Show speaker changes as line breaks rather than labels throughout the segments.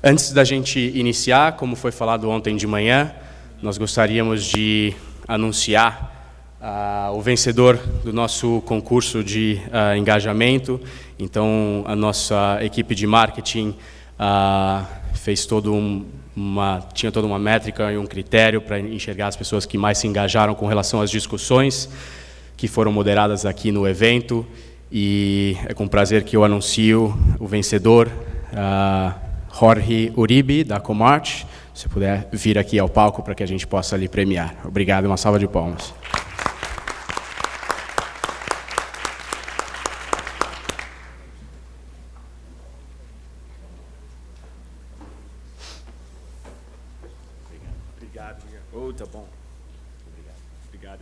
Antes da gente iniciar, como foi falado ontem de manhã, nós gostaríamos de anunciar o vencedor do nosso concurso de engajamento. Então, a nossa equipe de marketing fez tinha toda uma métrica e um critério para enxergar as pessoas que mais se engajaram com relação às discussões que foram moderadas aqui no evento. E é com prazer que eu anuncio o vencedor, Jorge Uribe, da Comarch. Se puder vir aqui ao palco para que a gente possa lhe premiar. Obrigado, uma salva de palmas. Obrigado. Oh, tá bom. Obrigado.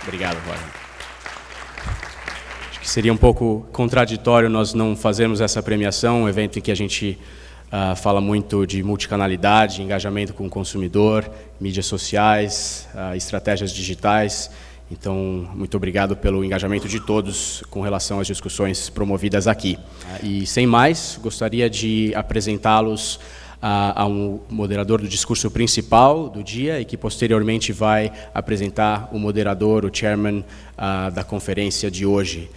Obrigado, Jorge. Acho que seria um pouco contraditório nós não fazermos essa premiação, um evento em que a gente fala muito de multicanalidade, engajamento com o consumidor, mídias sociais, estratégias digitais. Então, muito obrigado pelo engajamento de todos com relação às discussões promovidas aqui. E, sem mais, gostaria de apresentá-los a um moderador do discurso principal do dia e que posteriormente vai apresentar o moderador, o chairman da conferência de hoje.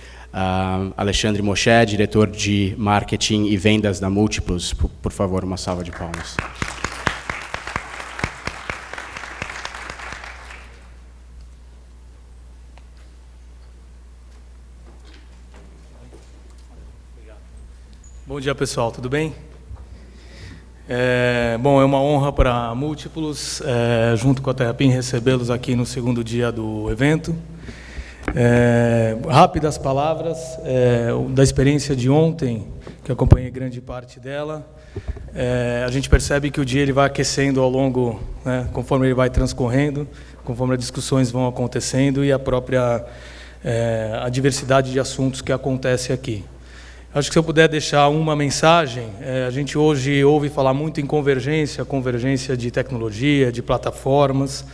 Alexandre Moshe, diretor de marketing e vendas da Múltiplos. Por favor, uma salva de palmas.
Bom dia, pessoal, tudo bem? Bom, é uma honra para a Múltiplos, junto com a Terrapin, recebê-los aqui no segundo dia do evento. Rápidas palavras da experiência de ontem, que eu acompanhei grande parte dela. A gente percebe que o dia ele vai aquecendo ao longo, né, conforme ele vai transcorrendo, conforme as discussões vão acontecendo e a própria a diversidade de assuntos que acontece aqui. Acho que se eu puder deixar uma mensagem, a gente hoje ouve falar muito em convergência de tecnologia, de plataformas,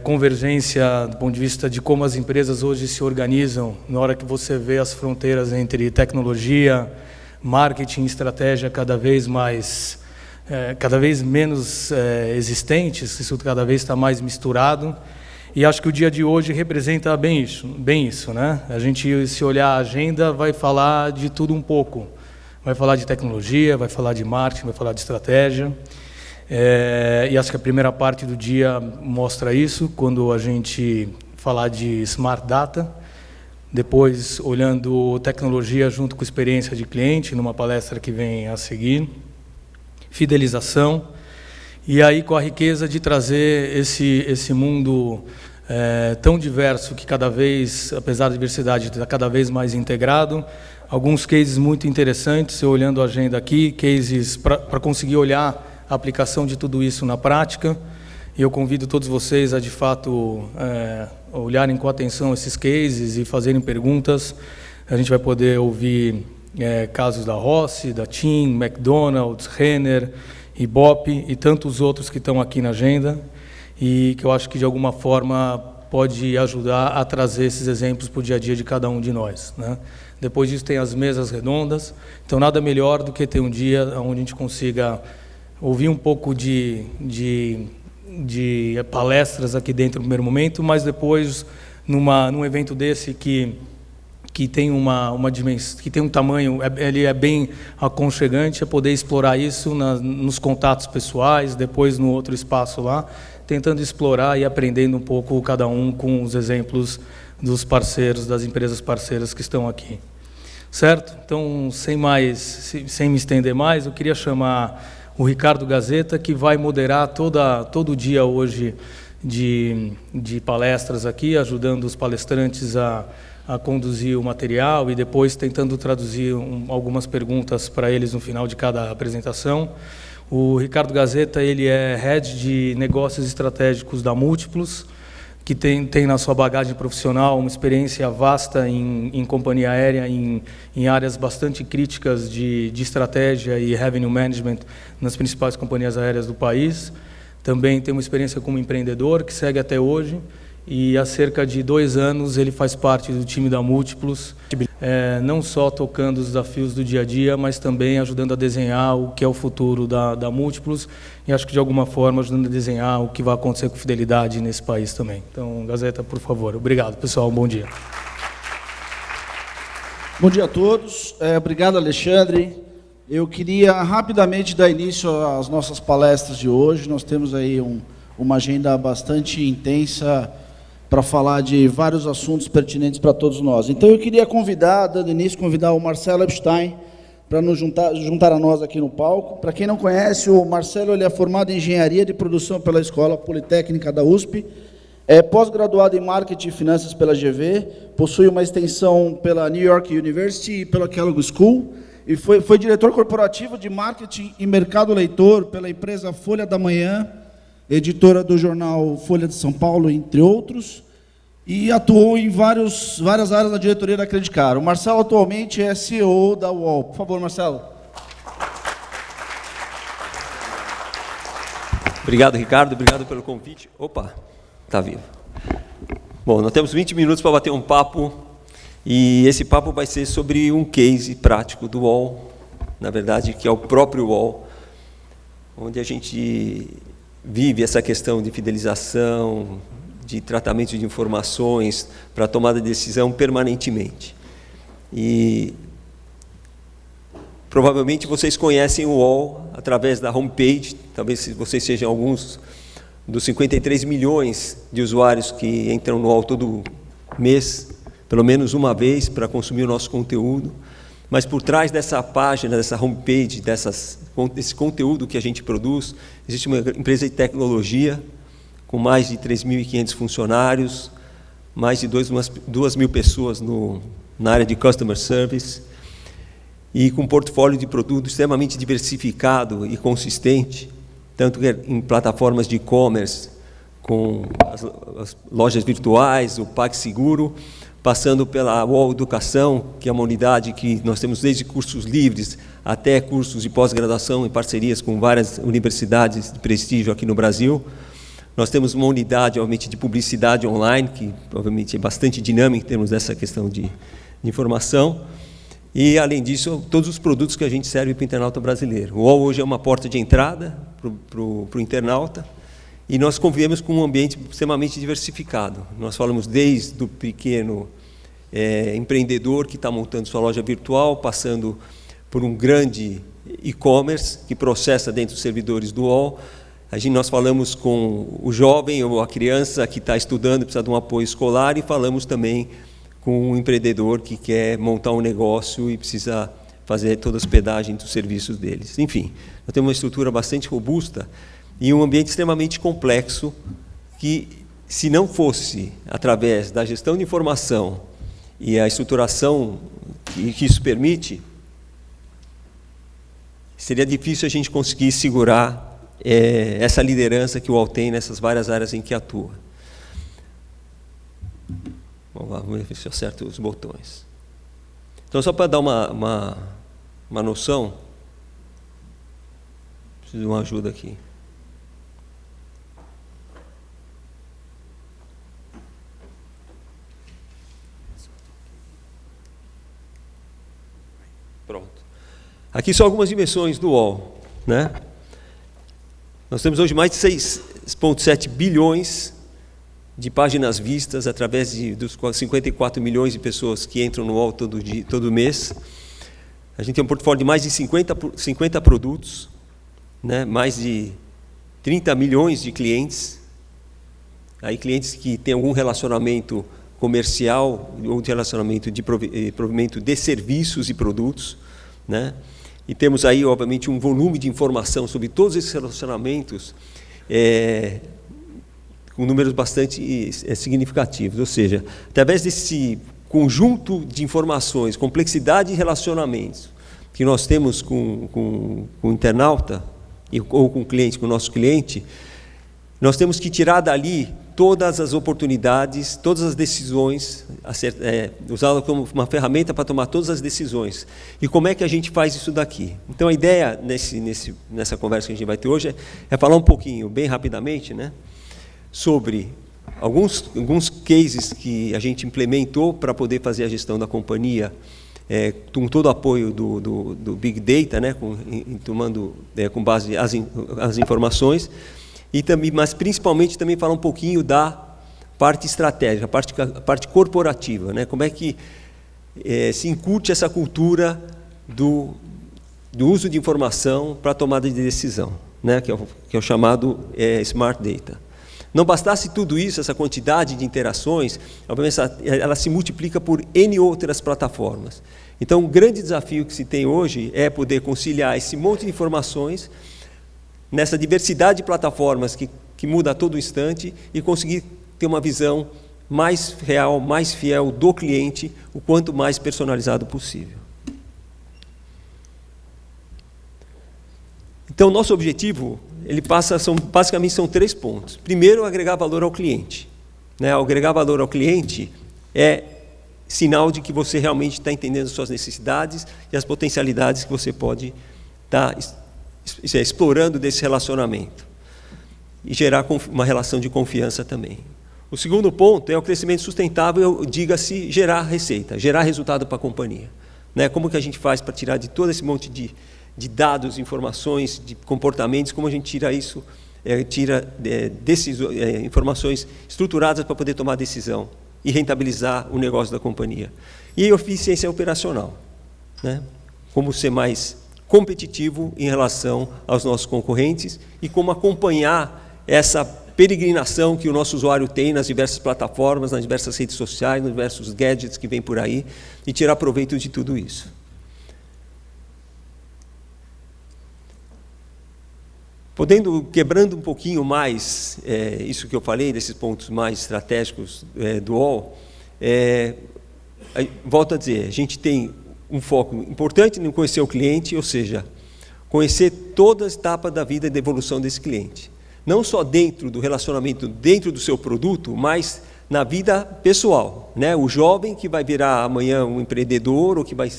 convergência do ponto de vista de como as empresas hoje se organizam, na hora que você vê as fronteiras entre tecnologia, marketing, estratégia cada vez menos existentes, isso cada vez está mais misturado. E acho que o dia de hoje representa bem isso, né? A gente, se olhar a agenda, vai falar de tudo um pouco. Vai falar de tecnologia, vai falar de marketing, vai falar de estratégia. E acho que a primeira parte do dia mostra isso, quando a gente falar de Smart Data. Depois, olhando tecnologia junto com experiência de cliente, numa palestra que vem a seguir. Fidelização. E aí, com a riqueza de trazer esse mundo tão diverso, que cada vez, apesar da diversidade, está cada vez mais integrado. Alguns cases muito interessantes, eu olhando a agenda aqui, cases para conseguir olhar a aplicação de tudo isso na prática. E eu convido todos vocês a, de fato, olharem com atenção esses cases e fazerem perguntas. A gente vai poder ouvir casos da Rossi, da TIM, McDonald's, Renner, Ibope e tantos outros que estão aqui na agenda e que eu acho que, de alguma forma, pode ajudar a trazer esses exemplos para o dia a dia de cada um de nós, né? Depois disso, tem as mesas redondas. Então, nada melhor do que ter um dia onde a gente consiga ouvir um pouco de palestras aqui dentro no primeiro momento, mas depois, num evento desse que tem uma dimensão, que tem um tamanho, ele é bem aconchegante, é poder explorar isso nos contatos pessoais, depois no outro espaço lá, tentando explorar e aprendendo um pouco cada um com os exemplos dos parceiros, das empresas parceiras que estão aqui. Certo? Então, sem me estender mais, eu queria chamar o Ricardo Gazeta, que vai moderar todo o dia hoje de palestras aqui, ajudando os palestrantes a conduzir o material e depois tentando traduzir algumas perguntas para eles no final de cada apresentação. O Ricardo Gazeta, ele é Head de Negócios Estratégicos da Múltiplos, que tem na sua bagagem profissional uma experiência vasta em companhia aérea, em áreas bastante críticas de estratégia e revenue management nas principais companhias aéreas do país. Também tem uma experiência como empreendedor, que segue até hoje, e há cerca de 2 anos ele faz parte do time da Múltiplos, não só tocando os desafios do dia a dia, mas também ajudando a desenhar o que é o futuro da Múltiplos e acho que de alguma forma ajudando a desenhar o que vai acontecer com fidelidade nesse país também. Então, Gazeta, por favor. Obrigado, pessoal. Bom dia.
Bom dia a todos. Obrigado, Alexandre. Eu queria rapidamente dar início às nossas palestras de hoje. Nós temos aí uma agenda bastante intensa para falar de vários assuntos pertinentes para todos nós. Então, eu queria dando início, convidar o Marcelo Epstein para nos juntar a nós aqui no palco. Para quem não conhece, o Marcelo ele é formado em Engenharia de Produção pela Escola Politécnica da USP, é pós-graduado em Marketing e Finanças pela GV, possui uma extensão pela New York University e pela Kellogg School, e foi diretor corporativo de Marketing e Mercado Leitor pela empresa Folha da Manhã, editora do jornal Folha de São Paulo, entre outros, e atuou em várias áreas da diretoria da Credit Card. O Marcelo atualmente é CEO da UOL. Por favor, Marcelo.
Obrigado, Ricardo. Obrigado pelo convite. Opa, está vivo. Bom, nós temos 20 minutos para bater um papo, e esse papo vai ser sobre um case prático do UOL, na verdade, que é o próprio UOL, onde a gente vive essa questão de fidelização, de tratamento de informações para tomada de decisão permanentemente. E provavelmente vocês conhecem o UOL através da homepage, talvez vocês sejam alguns dos 53 milhões de usuários que entram no UOL todo mês, pelo menos uma vez, para consumir o nosso conteúdo. Mas por trás dessa página, dessa homepage, desse conteúdo que a gente produz, existe uma empresa de tecnologia com mais de 3.500 funcionários, mais de 2.000 pessoas na área de Customer Service, e com um portfólio de produtos extremamente diversificado e consistente, tanto em plataformas de e-commerce, com as lojas virtuais, o PagSeguro, passando pela UOL Educação, que é uma unidade que nós temos desde cursos livres até cursos de pós-graduação em parcerias com várias universidades de prestígio aqui no Brasil. Nós temos uma unidade, obviamente, de publicidade online, que, obviamente, é bastante dinâmica em termos dessa questão de informação. E, além disso, todos os produtos que a gente serve para o internauta brasileiro. O UOL hoje é uma porta de entrada para o internauta, e nós convivemos com um ambiente extremamente diversificado. Nós falamos desde o pequeno empreendedor que está montando sua loja virtual, passando por um grande e-commerce que processa dentro dos servidores do UOL. Nós falamos com o jovem ou a criança que está estudando e precisa de um apoio escolar, e falamos também com um empreendedor que quer montar um negócio e precisa fazer toda a hospedagem dos serviços deles. Enfim, nós temos uma estrutura bastante robusta e um ambiente extremamente complexo que, se não fosse através da gestão de informação e a estruturação que isso permite, seria difícil a gente conseguir segurar essa liderança que o UOL tem nessas várias áreas em que atua. Vamos lá, vamos ver se eu acerto os botões. Então, só para dar uma noção, preciso de uma ajuda aqui. Pronto. Aqui são algumas dimensões do UOL, né? Nós temos hoje mais de 6,7 bilhões de páginas vistas através dos 54 milhões de pessoas que entram no UOL todo mês. A gente tem um portfólio de mais de 50 produtos, né? Mais de 30 milhões de clientes, aí clientes que têm algum relacionamento comercial ou de relacionamento de provimento de serviços e produtos, né? E temos aí, obviamente, um volume de informação sobre todos esses relacionamentos com números bastante significativos. Ou seja, através desse conjunto de informações, complexidade de relacionamentos que nós temos com o internauta ou com o cliente, com o nosso cliente, nós temos que tirar dali todas as oportunidades, todas as decisões, usá-la como uma ferramenta para tomar todas as decisões. E como é que a gente faz isso daqui? Então, a ideia nessa conversa que a gente vai ter hoje é falar um pouquinho, bem rapidamente, né, sobre alguns cases que a gente implementou para poder fazer a gestão da companhia, com todo o apoio do Big Data, né, tomando com base as informações, e também, mas principalmente também falar um pouquinho da parte estratégica, a parte corporativa, né, como é que se incute essa cultura do uso de informação para a tomada de decisão, né, que é o chamado Smart Data. Não bastasse tudo isso, essa quantidade de interações, obviamente ela se multiplica por N outras plataformas. Então, o grande desafio que se tem hoje é poder conciliar esse monte de informações nessa diversidade de plataformas que muda a todo instante e conseguir ter uma visão mais real, mais fiel do cliente, o quanto mais personalizado possível. Então, nosso objetivo, basicamente são 3 pontos. Primeiro, agregar valor ao cliente. Né? Agregar valor ao cliente é sinal de que você realmente está entendendo as suas necessidades e as potencialidades que você pode estar explorando desse relacionamento. E gerar uma relação de confiança também. O segundo ponto é o crescimento sustentável, diga-se gerar receita, gerar resultado para a companhia. Né? Como que a gente faz para tirar de todo esse monte de dados, informações, de comportamentos, como a gente tira isso, informações estruturadas para poder tomar decisão e rentabilizar o negócio da companhia. E eficiência operacional, né? Como ser mais competitivo em relação aos nossos concorrentes e como acompanhar essa peregrinação que o nosso usuário tem nas diversas plataformas, nas diversas redes sociais, nos diversos gadgets que vêm por aí, e tirar proveito de tudo isso. Quebrando um pouquinho mais isso que eu falei, desses pontos mais estratégicos do UOL, volto a dizer, a gente tem um foco importante em conhecer o cliente, ou seja, conhecer toda a etapa da vida e da evolução desse cliente. Não só dentro do relacionamento, dentro do seu produto, mas na vida pessoal. Né? O jovem que vai virar amanhã um empreendedor ou que vai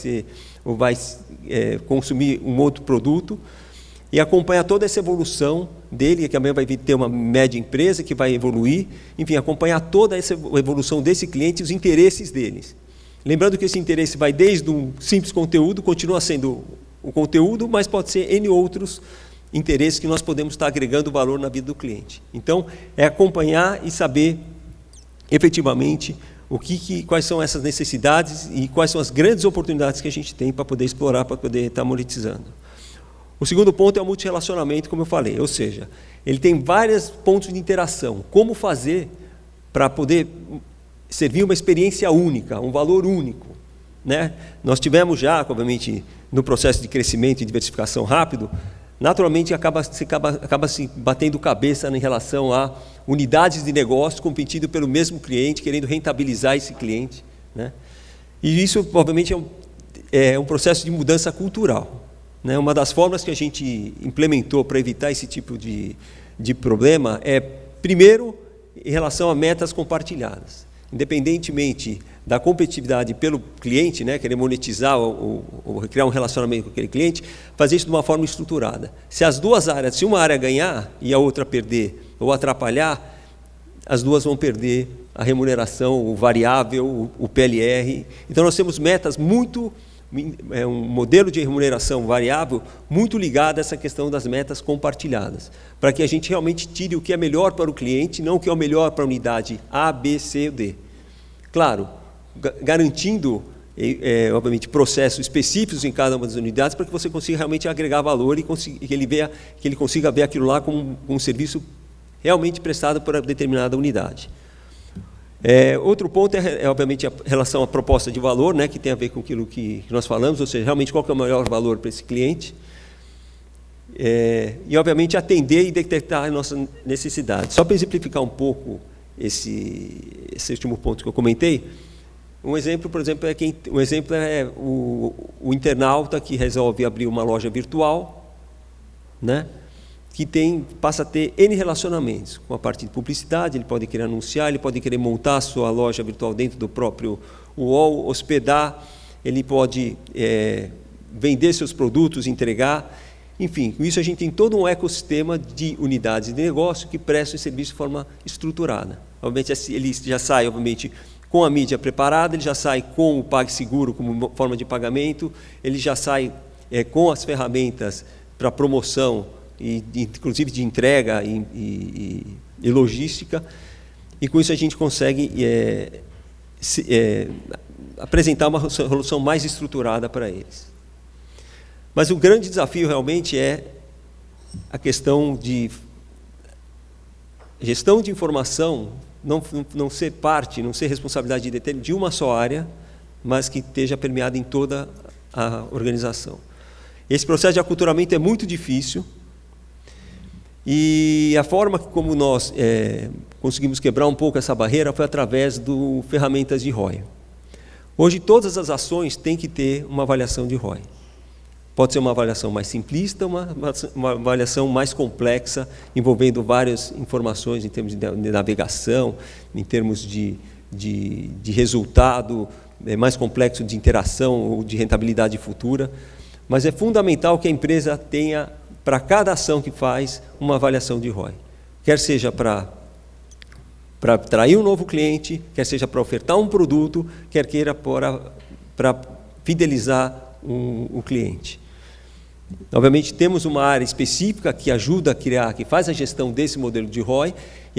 consumir um outro produto, e acompanhar toda essa evolução dele, que amanhã vai ter uma média empresa que vai evoluir, enfim, acompanhar toda essa evolução desse cliente e os interesses deles. Lembrando que esse interesse vai desde um simples conteúdo, continua sendo o conteúdo, mas pode ser N outros interesses que nós podemos estar agregando valor na vida do cliente. Então, é acompanhar e saber efetivamente quais são essas necessidades e quais são as grandes oportunidades que a gente tem para poder explorar, para poder estar monetizando. O segundo ponto é o multirrelacionamento, como eu falei, ou seja, ele tem vários pontos de interação. Como fazer para poder servir uma experiência única, um valor único, né? Nós tivemos já, obviamente, no processo de crescimento e diversificação rápido, naturalmente acaba se batendo cabeça em relação a unidades de negócio competindo pelo mesmo cliente, querendo rentabilizar esse cliente, né? E isso, obviamente, é um processo de mudança cultural. Uma das formas que a gente implementou para evitar esse tipo de problema é, primeiro, em relação a metas compartilhadas. Independentemente da competitividade pelo cliente, né, querer monetizar ou criar um relacionamento com aquele cliente, fazer isso de uma forma estruturada. Se as duas áreas, se uma área ganhar e a outra perder ou atrapalhar, as duas vão perder a remuneração, o variável, o PLR. Então, nós temos metas um modelo de remuneração variável muito ligado a essa questão das metas compartilhadas, para que a gente realmente tire o que é melhor para o cliente, não o que é o melhor para a unidade A, B, C ou D. Claro, garantindo, obviamente, processos específicos em cada uma das unidades, para que você consiga realmente agregar valor e que ele consiga ver aquilo lá como um serviço realmente prestado por determinada unidade. Outro ponto obviamente, a relação à proposta de valor, né, que tem a ver com aquilo que nós falamos, ou seja, realmente qual que é o maior valor para esse cliente. E, obviamente, atender e detectar as nossas necessidades. Só para exemplificar um pouco esse último ponto que eu comentei, um exemplo, por exemplo, é o internauta que resolve abrir uma loja virtual, né, que passa a ter N relacionamentos. Com a parte de publicidade, ele pode querer anunciar, ele pode querer montar a sua loja virtual dentro do próprio UOL, hospedar, ele pode vender seus produtos, entregar. Enfim, com isso a gente tem todo um ecossistema de unidades de negócio que prestam esse serviço de forma estruturada. Obviamente, ele já sai, obviamente, com a mídia preparada, ele já sai com o PagSeguro como forma de pagamento, ele já sai com as ferramentas para promoção, inclusive de entrega e logística, e com isso a gente consegue apresentar uma solução mais estruturada para eles. Mas o grande desafio realmente é a questão de gestão de informação, não ser parte, não ser responsabilidade de uma só área, mas que esteja permeada em toda a organização. Esse processo de aculturamento é muito difícil, e a forma como nós conseguimos quebrar um pouco essa barreira foi através do ferramentas de ROI. Hoje, todas as ações têm que ter uma avaliação de ROI. Pode ser uma avaliação mais simplista, uma avaliação mais complexa, envolvendo várias informações em termos de navegação, em termos de resultado, mais complexo de interação ou de rentabilidade futura. Mas é fundamental que a empresa tenha, para cada ação que faz, uma avaliação de ROI. Quer seja para atrair um novo cliente, quer seja para ofertar um produto, quer queira para fidelizar o cliente. Obviamente, temos uma área específica que ajuda a criar, que faz a gestão desse modelo de ROI,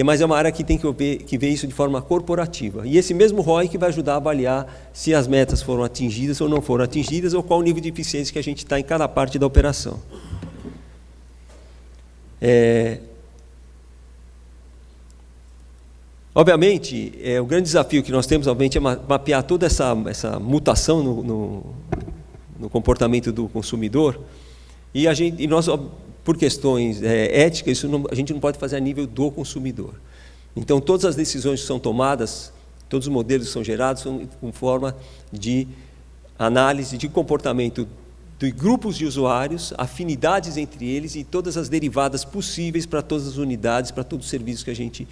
mas é uma área que tem que ver isso de forma corporativa. E esse mesmo ROI que vai ajudar a avaliar se as metas foram atingidas ou não foram atingidas, ou qual o nível de eficiência que a gente está em cada parte da operação. Obviamente, o grande desafio que nós temos, obviamente, é mapear toda essa mutação no comportamento do consumidor, e nós, por questões éticas, a gente não pode fazer a nível do consumidor. Então, todas as decisões que são tomadas, todos os modelos que são gerados, são com forma de análise de comportamento de grupos de usuários, afinidades entre eles e todas as derivadas possíveis para todas as unidades, para todos os serviços que a gente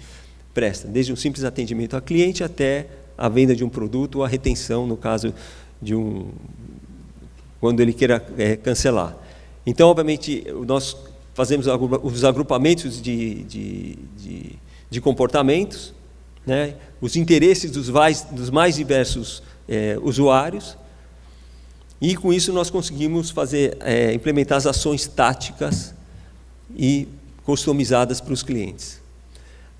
presta, desde um simples atendimento ao cliente até a venda de um produto ou a retenção, no caso de quando ele queira cancelar. Então, obviamente, nós fazemos os agrupamentos de comportamentos, né, os interesses dos mais diversos usuários, e com isso nós conseguimos implementar as ações táticas e customizadas para os clientes.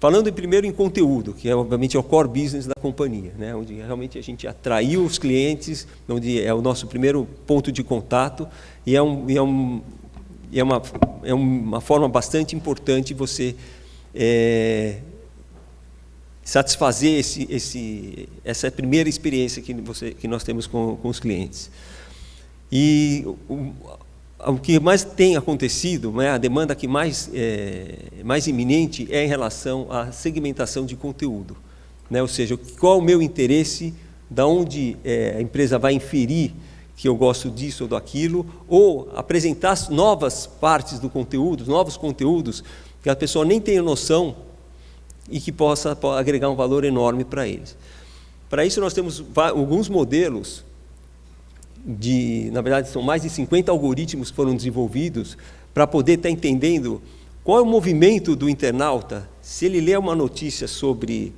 Falando primeiro em conteúdo, que obviamente é o core business da companhia, né, onde realmente a gente atraiu os clientes, onde é o nosso primeiro ponto de contato, e é uma forma bastante importante você satisfazer essa primeira experiência que nós temos com os clientes. E o que mais tem acontecido, né, a demanda que mais iminente é em relação à segmentação de conteúdo, né, ou seja, qual o meu interesse, da onde a empresa vai inferir que eu gosto disso ou daquilo, ou apresentar novas partes do conteúdo, novos conteúdos que a pessoa nem tenha noção e que possa agregar um valor enorme para eles. Para isso nós temos alguns modelos na verdade, são mais de 50 algoritmos que foram desenvolvidos para poder estar entendendo qual é o movimento do internauta, se ele lê uma notícia sobre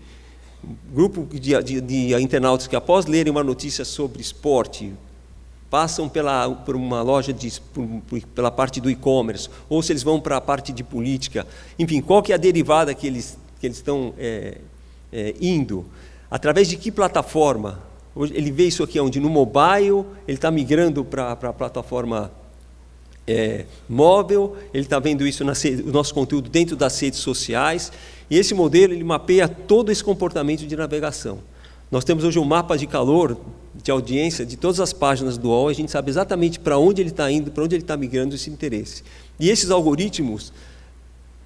grupo de internautas que, após lerem uma notícia sobre esporte, passam por uma loja pela parte do e-commerce, ou se eles vão para a parte de política, enfim, qual que é a derivada que eles estão indo, através de que plataforma. Ele vê isso aqui onde no mobile, ele está migrando para a plataforma móvel, ele está vendo isso o nosso conteúdo dentro das redes sociais, e esse modelo ele mapeia todo esse comportamento de navegação. Nós temos hoje um mapa de calor, de audiência, de todas as páginas do UOL, e a gente sabe exatamente para onde ele está indo, para onde ele está migrando esse interesse. E esses algoritmos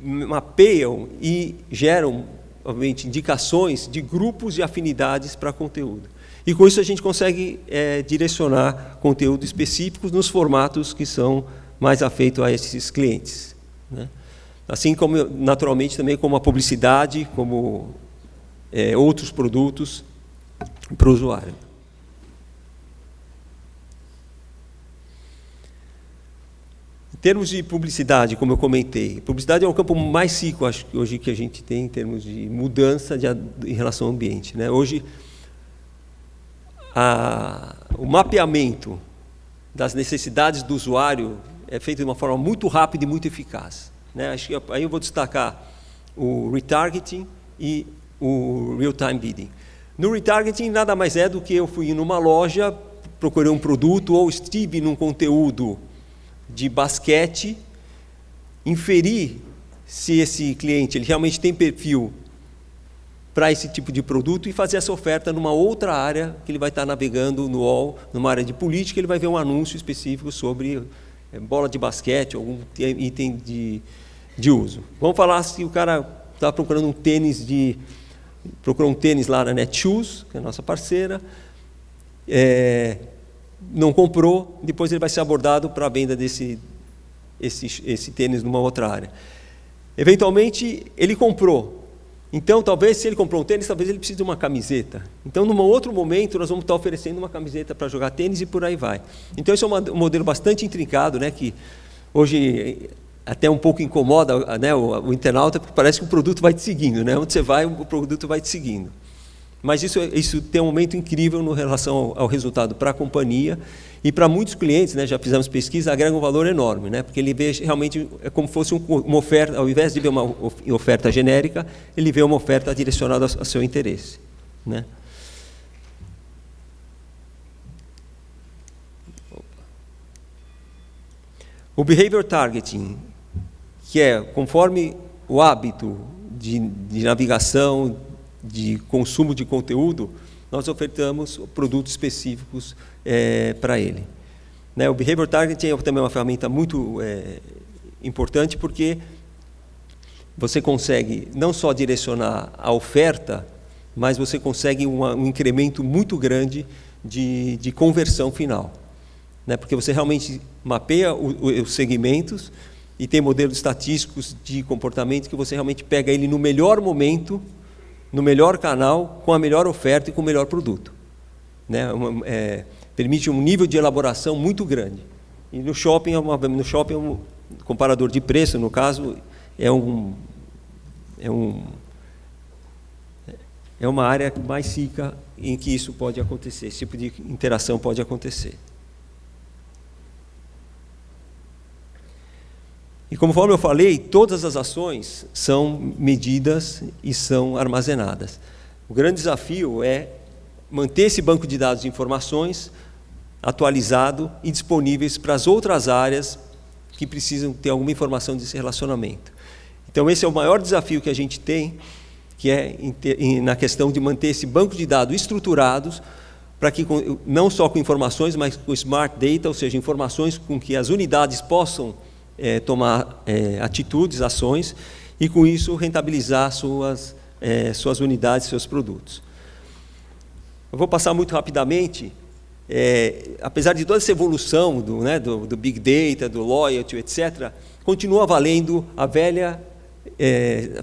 mapeiam e geram, obviamente, indicações de grupos de afinidades para conteúdo. E com isso a gente consegue direcionar conteúdo específicos nos formatos que são mais afeitos a esses clientes, né? Assim como, naturalmente, também como a publicidade, como outros produtos para o usuário. termos de publicidade, como eu comentei, publicidade é o campo mais rico, acho que hoje que a gente tem em termos de mudança em relação ao ambiente, né? Hoje, o mapeamento das necessidades do usuário é feito de uma forma muito rápida e muito eficaz, né? Acho que aí eu vou destacar o retargeting e o real-time bidding. No retargeting, nada mais é do que eu fui numa loja, procurei um produto ou estive num conteúdo de basquete, inferir se esse cliente ele realmente tem perfil para esse tipo de produto e fazer essa oferta numa outra área que ele vai estar navegando no UOL, numa área de política, ele vai ver um anúncio específico sobre bola de basquete, algum item de uso. Vamos falar se o cara está procurando procurou um tênis lá na Netshoes, que é a nossa parceira, não comprou, depois ele vai ser abordado para a venda esse tênis numa outra área. Eventualmente, ele comprou. Então, talvez, se ele comprou um tênis, talvez ele precise de uma camiseta. Então, num outro momento, nós vamos estar oferecendo uma camiseta para jogar tênis e por aí vai. Então, esse é um modelo bastante intrincado, né, que hoje até um pouco incomoda, né, o internauta, porque parece que o produto vai te seguindo, né? Onde você vai, o produto vai te seguindo. Mas isso tem um aumento incrível em relação ao resultado para a companhia e para muitos clientes, né, já fizemos pesquisa, agrega um valor enorme, né, porque ele vê realmente como fosse uma oferta, ao invés de ver uma oferta genérica, ele vê uma oferta direcionada ao seu interesse, né. O behavior targeting, que é conforme o hábito de navegação, de consumo de conteúdo, nós ofertamos produtos específicos para ele. Né, o Behavior Targeting é também uma ferramenta muito importante, porque você consegue não só direcionar a oferta, mas você consegue um incremento muito grande de conversão final. Né, porque você realmente mapeia os segmentos e tem modelos estatísticos de comportamento que você realmente pega ele no melhor momento, no melhor canal, com a melhor oferta e com o melhor produto. Né? Permite um nível de elaboração muito grande. E no shopping é um comparador de preço, no caso, é uma área mais rica em que isso pode acontecer, esse tipo de interação pode acontecer. E conforme eu falei, todas as ações são medidas e são armazenadas. O grande desafio é manter esse banco de dados de informações atualizado e disponíveis para as outras áreas que precisam ter alguma informação desse relacionamento. Então, esse é o maior desafio que a gente tem, que é na questão de manter esse banco de dados estruturados, para que não só com informações, mas com smart data, ou seja, informações com que as unidades possam tomar atitudes, ações, e com isso rentabilizar suas unidades, seus produtos. Eu vou passar muito rapidamente, apesar de toda essa evolução do Big Data, do Loyalty, etc., continua valendo a velha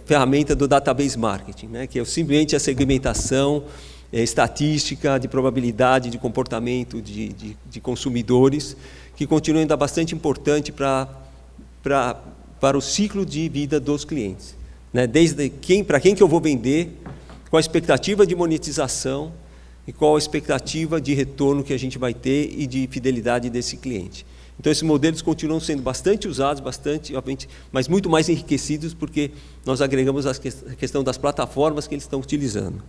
ferramenta do Database Marketing, né, que é simplesmente a segmentação estatística de probabilidade de comportamento de consumidores, que continua ainda bastante importante para o ciclo de vida dos clientes. Né? Desde para quem que eu vou vender, qual a expectativa de monetização e qual a expectativa de retorno que a gente vai ter e de fidelidade desse cliente. Então, esses modelos continuam sendo bastante usados, mas muito mais enriquecidos, porque nós agregamos a questão das plataformas que eles estão utilizando.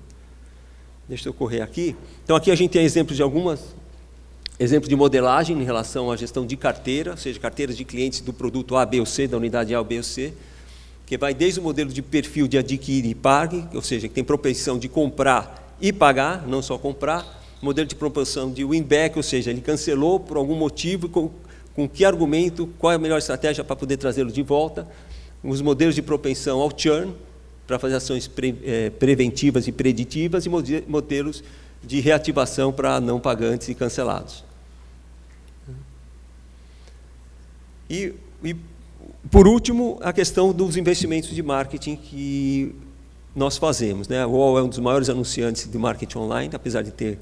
Deixa eu correr aqui. Então, aqui a gente tem exemplos de modelagem em relação à gestão de carteira, ou seja, carteiras de clientes do produto A, B ou C, da unidade A ou B ou C, que vai desde o modelo de perfil de adquire e pague, ou seja, que tem propensão de comprar e pagar, não só comprar, modelo de propensão de win-back, ou seja, ele cancelou por algum motivo, com que argumento, qual é a melhor estratégia para poder trazê-lo de volta, os modelos de propensão ao churn, para fazer ações preventivas e preditivas, e modelos de reativação para não pagantes e cancelados. E por último, a questão dos investimentos de marketing que nós fazemos. Né? A UOL é um dos maiores anunciantes de marketing online, apesar de ter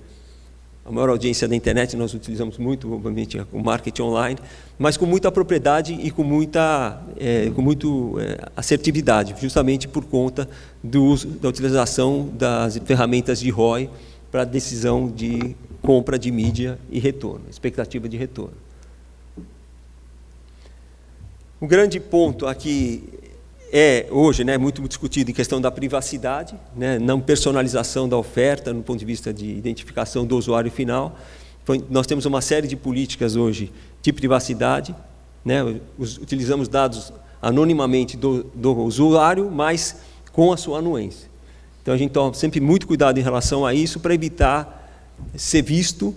a maior audiência da internet, nós utilizamos muito, obviamente, o marketing online, mas com muita propriedade e com muita assertividade, justamente por conta da utilização das ferramentas de ROI para a decisão de compra de mídia e retorno, expectativa de retorno. O grande ponto aqui hoje, muito discutido em questão da privacidade, não personalização da oferta no ponto de vista de identificação do usuário final. Nós temos uma série de políticas hoje de privacidade, utilizamos dados anonimamente do usuário, mas com a sua anuência. Então a gente toma sempre muito cuidado em relação a isso para evitar ser visto,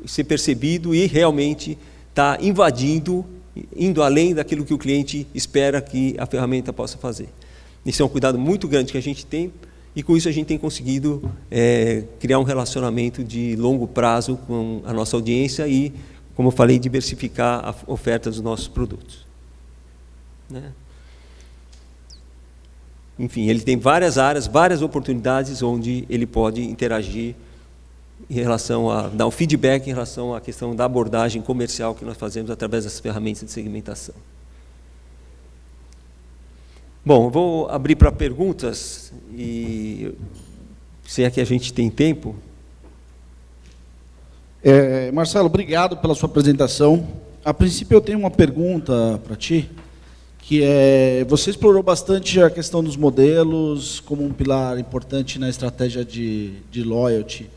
ser percebido e realmente estar invadindo, indo além daquilo que o cliente espera que a ferramenta possa fazer. Isso é um cuidado muito grande que a gente tem e com isso a gente tem conseguido criar um relacionamento de longo prazo com a nossa audiência e, como eu falei, diversificar a oferta dos nossos produtos. Enfim, ele tem várias áreas, várias oportunidades onde ele pode interagir em relação a dar um feedback em relação à questão da abordagem comercial que nós fazemos através das ferramentas de segmentação. Bom, eu vou abrir para perguntas e se é que a gente tem tempo.
Marcelo, obrigado pela sua apresentação. A princípio eu tenho uma pergunta para ti, que você explorou bastante a questão dos modelos como um pilar importante na estratégia de loyalty.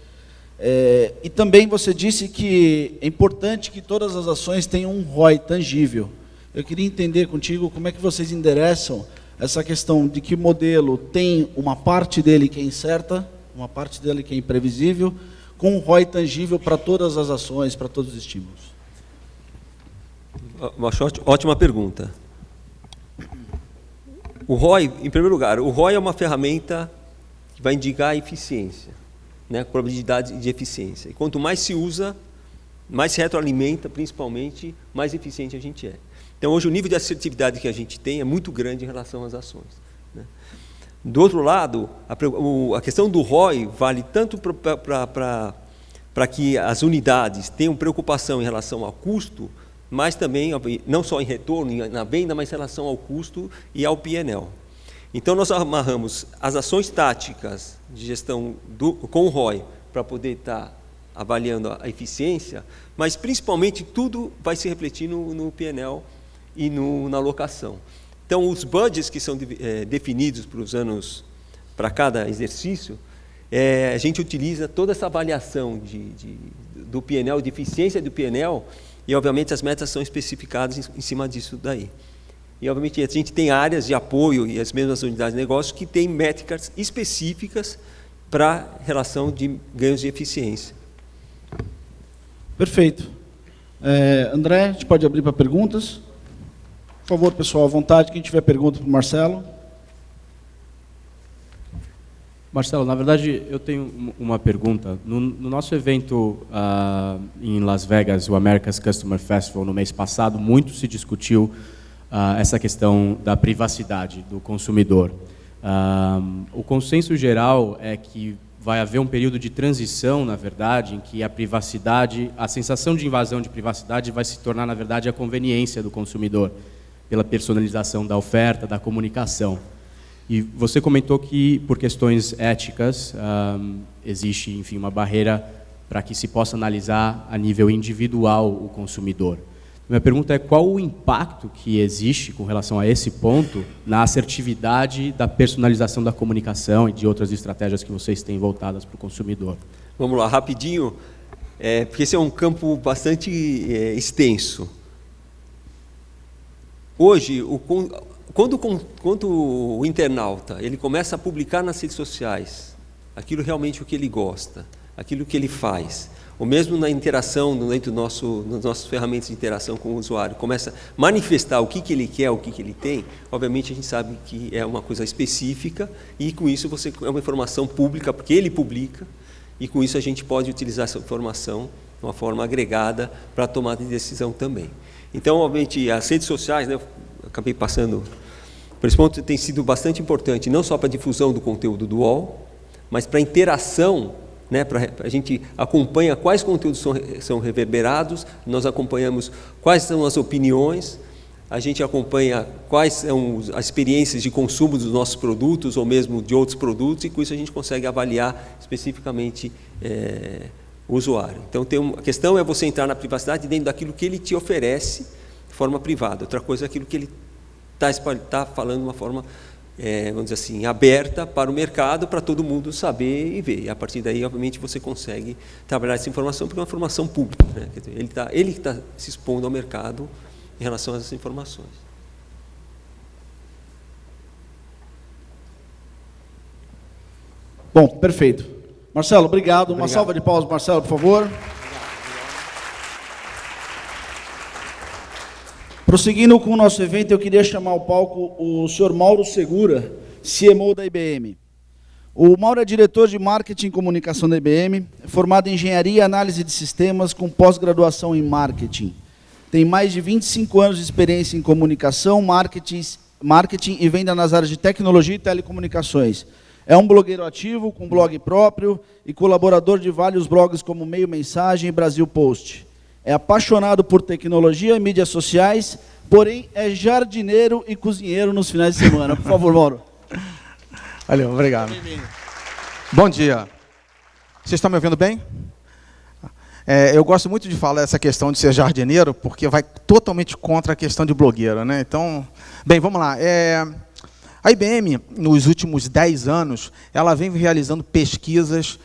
E também você disse que é importante que todas as ações tenham um ROI tangível. Eu queria entender contigo como é que vocês endereçam essa questão de que o modelo tem uma parte dele que é incerta, uma parte dele que é imprevisível, com um ROI tangível para todas as ações, para todos os estímulos.
Uma ótima pergunta. O ROI, em primeiro lugar, o ROI é uma ferramenta que vai indicar a eficiência, probabilidade de eficiência. E quanto mais se usa, mais se retroalimenta, principalmente, mais eficiente a gente é. Então, hoje, o nível de assertividade que a gente tem é muito grande em relação às ações. Do outro lado, a questão do ROI vale tanto para que as unidades tenham preocupação em relação ao custo, mas também, não só em retorno, na venda, mas em relação ao custo e ao P&L. Então, nós amarramos as ações táticas de gestão com o ROI para poder estar avaliando a eficiência, mas, principalmente, tudo vai se refletir no P&L e na alocação. Então, os budgets que são definidos para os anos, para cada exercício, a gente utiliza toda essa avaliação do P&L, de eficiência do P&L, e, obviamente, as metas são especificadas em cima disso daí. E, obviamente, a gente tem áreas de apoio e as mesmas unidades de negócio que têm métricas específicas para relação de ganhos de eficiência.
Perfeito. André, a gente pode abrir para perguntas? Por favor, pessoal, à vontade, quem tiver pergunta para o Marcelo.
Marcelo, na verdade, eu tenho uma pergunta. No nosso evento em Las Vegas, o America's Customer Festival, no mês passado, muito se discutiu essa questão da privacidade do consumidor. O consenso geral é que vai haver um período de transição, na verdade, em que a privacidade, a sensação de invasão de privacidade vai se tornar, na verdade, a conveniência do consumidor, pela personalização da oferta, da comunicação. E você comentou que, por questões éticas, existe, enfim, uma barreira para que se possa analisar a nível individual o consumidor. Minha pergunta é qual o impacto que existe com relação a esse ponto na assertividade da personalização da comunicação e de outras estratégias que vocês têm voltadas para o consumidor.
Vamos lá, rapidinho, porque esse é um campo bastante extenso. Hoje, quando o internauta ele começa a publicar nas redes sociais aquilo realmente o que ele gosta, aquilo que ele faz, ou mesmo na interação, dentro das nossas ferramentas de interação com o usuário, começa a manifestar o que ele quer, o que ele tem, obviamente a gente sabe que é uma coisa específica e com isso é uma informação pública, porque ele publica, e com isso a gente pode utilizar essa informação de uma forma agregada para a tomada de decisão também. Então, obviamente, as redes sociais, eu acabei passando por esse ponto, tem sido bastante importante, não só para a difusão do conteúdo do UOL, mas para a interação né? A gente acompanha quais conteúdos são reverberados, nós acompanhamos quais são as opiniões, a gente acompanha quais são as experiências de consumo dos nossos produtos ou mesmo de outros produtos, e com isso a gente consegue avaliar especificamente o usuário. Então, a questão é você entrar na privacidade dentro daquilo que ele te oferece de forma privada. Outra coisa é aquilo que ele está falando de uma forma, vamos dizer assim, aberta para o mercado, para todo mundo saber e ver. E a partir daí, obviamente, você consegue trabalhar essa informação, porque é uma informação pública, né? Quer dizer, ele está se expondo ao mercado em relação a essas informações.
Bom, perfeito. Marcelo, obrigado. Uma salva de palmas, Marcelo, por favor. Prosseguindo com o nosso evento, eu queria chamar ao palco o senhor Mauro Segura, CMO da IBM. O Mauro é diretor de Marketing e Comunicação da IBM, formado em Engenharia e Análise de Sistemas, com pós-graduação em Marketing. Tem mais de 25 anos de experiência em comunicação, marketing e venda nas áreas de tecnologia e telecomunicações. É um blogueiro ativo, com blog próprio e colaborador de vários blogs como Meio Mensagem e Brasil Post. É apaixonado por tecnologia e mídias sociais, porém é jardineiro e cozinheiro nos finais de semana. Por favor, Mauro.
Valeu, obrigado. Bom dia. Vocês estão me ouvindo bem? Eu gosto muito de falar essa questão de ser jardineiro, porque vai totalmente contra a questão de blogueiro, né? Então, bem, vamos lá. A IBM, nos últimos 10 anos, ela vem realizando pesquisas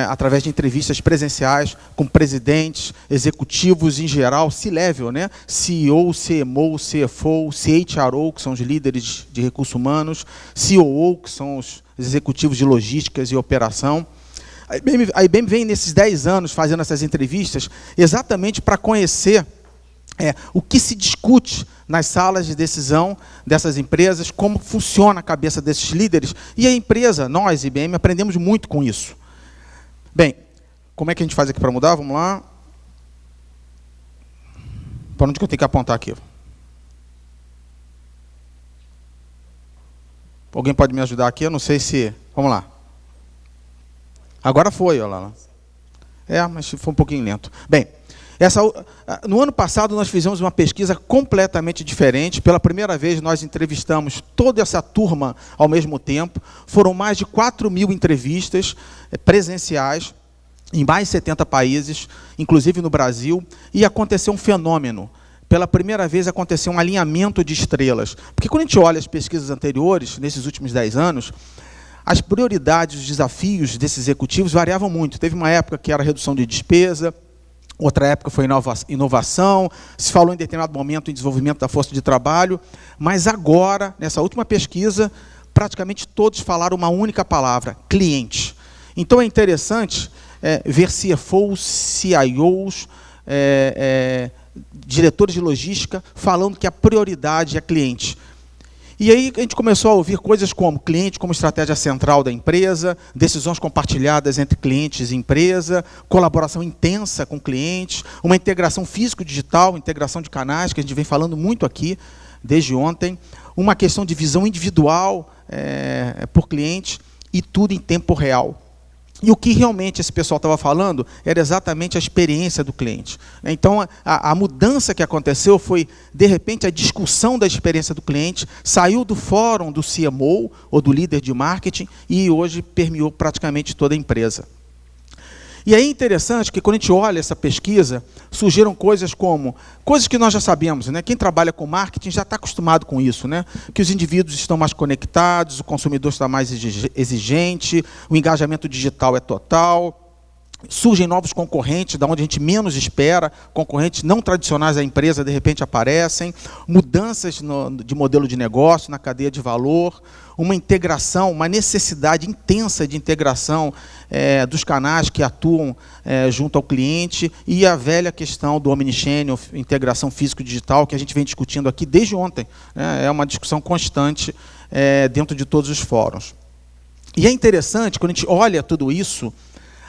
através de entrevistas presenciais com presidentes, executivos em geral, C-level, né? CEO, CMO, CFO, CHRO, que são os líderes de recursos humanos, COO, que são os executivos de logísticas e operação. A IBM vem nesses 10 anos fazendo essas entrevistas exatamente para conhecer o que se discute nas salas de decisão dessas empresas, como funciona a cabeça desses líderes. E a empresa, nós, IBM, aprendemos muito com isso. Bem, como é que a gente faz aqui para mudar? Vamos lá. Para onde que eu tenho que apontar aqui? Alguém pode me ajudar aqui? Eu não sei se... Vamos lá. Agora foi, olha lá. Mas foi um pouquinho lento. Bem, no ano passado nós fizemos uma pesquisa completamente diferente. Pela primeira vez nós entrevistamos toda essa turma ao mesmo tempo. Foram mais de 4.000 entrevistas presenciais em mais de 70 países, inclusive no Brasil, e aconteceu um fenômeno. Pela primeira vez aconteceu um alinhamento de estrelas. Porque quando a gente olha as pesquisas anteriores, nesses últimos 10 anos, as prioridades, os desafios desses executivos variavam muito. Teve uma época que era redução de despesa, outra época foi inovação, se falou em determinado momento em desenvolvimento da força de trabalho, mas agora, nessa última pesquisa, praticamente todos falaram uma única palavra, cliente. Então é interessante ver CFOs, CIOs, diretores de logística, falando que a prioridade é cliente. E aí a gente começou a ouvir coisas como cliente como estratégia central da empresa, decisões compartilhadas entre clientes e empresa, colaboração intensa com clientes, uma integração físico-digital, integração de canais, que a gente vem falando muito aqui desde ontem, uma questão de visão individual por cliente e tudo em tempo real. E o que realmente esse pessoal estava falando era exatamente a experiência do cliente. Então, a mudança que aconteceu foi, de repente, a discussão da experiência do cliente saiu do fórum do CMO, ou do líder de marketing, e hoje permeou praticamente toda a empresa. E é interessante que, quando a gente olha essa pesquisa, surgiram coisas como... Coisas que nós já sabemos, né? Quem trabalha com marketing já está acostumado com isso, né? Que os indivíduos estão mais conectados, o consumidor está mais exigente, o engajamento digital é total, surgem novos concorrentes, da onde a gente menos espera, concorrentes não tradicionais da empresa, de repente aparecem, mudanças de modelo de negócio, na cadeia de valor, uma integração, uma necessidade intensa de integração dos canais que atuam junto ao cliente, e a velha questão do omnichannel, integração físico-digital, que a gente vem discutindo aqui desde ontem. É uma discussão constante dentro de todos os fóruns. E é interessante, quando a gente olha tudo isso,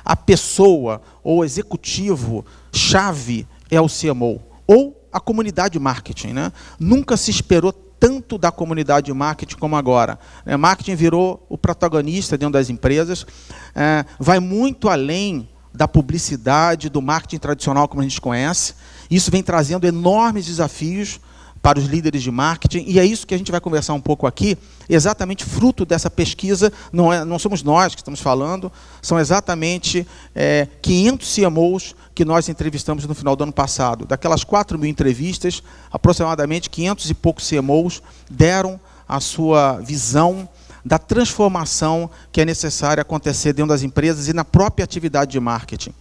a pessoa ou o executivo-chave é o CMO, ou a comunidade de marketing, né? Nunca se esperou tanto da comunidade de marketing como agora. Marketing virou o protagonista dentro das empresas, vai muito além da publicidade, do marketing tradicional como a gente conhece. Isso vem trazendo enormes desafios para os líderes de marketing, e é isso que a gente vai conversar um pouco aqui, exatamente fruto dessa pesquisa. Não somos nós que estamos falando, são exatamente 500 CMOs que nós entrevistamos no final do ano passado. Daquelas 4.000 entrevistas, aproximadamente 500 e poucos CMOs deram a sua visão da transformação que é necessária acontecer dentro das empresas e na própria atividade de marketing.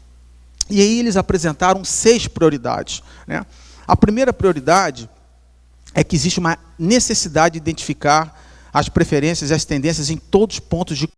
E aí eles apresentaram 6 prioridades, né? A primeira prioridade é que existe uma necessidade de identificar as preferências e as tendências em todos os pontos de